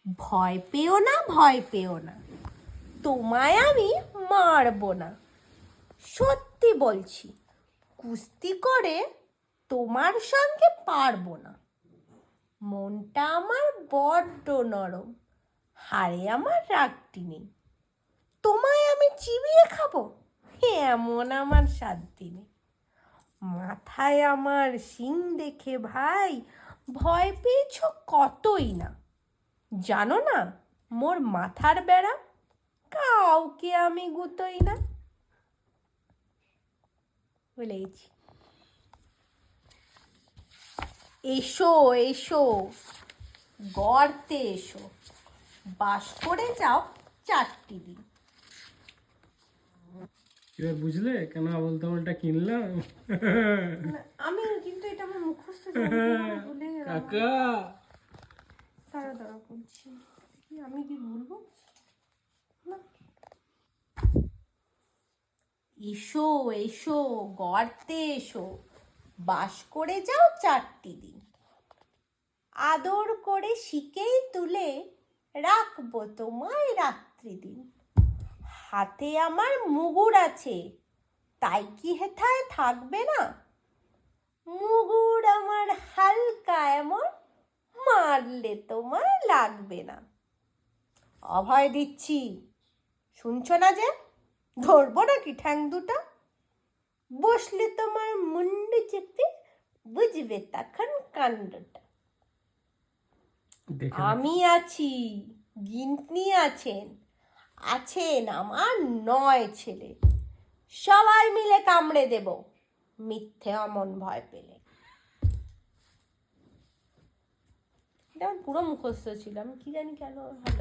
ভয় পেও না, ভয় পেও না, তোমায় আমি মারবো না। সত্যি বলছি, কুস্তি করে তোমার সঙ্গে পারবো না। মনটা আমার বড্ড নরম, হাড়ে আমার রাগটি নেই। তোমায় আমি চিবিয়ে খাবো, এমন আমার সাধ্যি নেই। মাথায় আমার শিং দেখে ভাই ভয় পেয়েছ কতই না। জানো না মোর মাথার বেড়া, কাউকে আমি গুতোই না। বলে গেছি। এসো এসো গর্তে এসো, বাস করে যাও 4টি দিন। এবার বুঝলে কেন আবল তাবলটা কিনলাম? আমি কিন্তু এটা আমার মুখস্থ ভুলে গেলাম। কাকা দাঁড়া দাঁড়া বলছি, আমি কি বলবো না। এসো এসো গর্তে এসো, বাস করে যাও 4টি দিন। আদর করে শিকেই তুলে রাখবো তোমায় রাত্রি দিন। হাতে আমার মুগুর আছে, তাই কি হেথায় থাকবে না? মুগুর আমার হালকা এমন, মারলে তোমার লাগবে না। অভয় দিচ্ছি, শুনছো না যে? ধরবো নাকি ঠ্যাং দুটা? বসলে তোমার মুন্ডু চেপে বুঝবে তখন কাণ্ডটা। আমি আছি, গিন্নি আছেন, আছেন আমার 9 ছেলে। সবাই মিলে কামড়ে দেব, মিথ্যে অমন ভয় পেলে। এটা আমার পুরো মুখস্থ ছিল, আমি কি জানি কেন হঠাৎ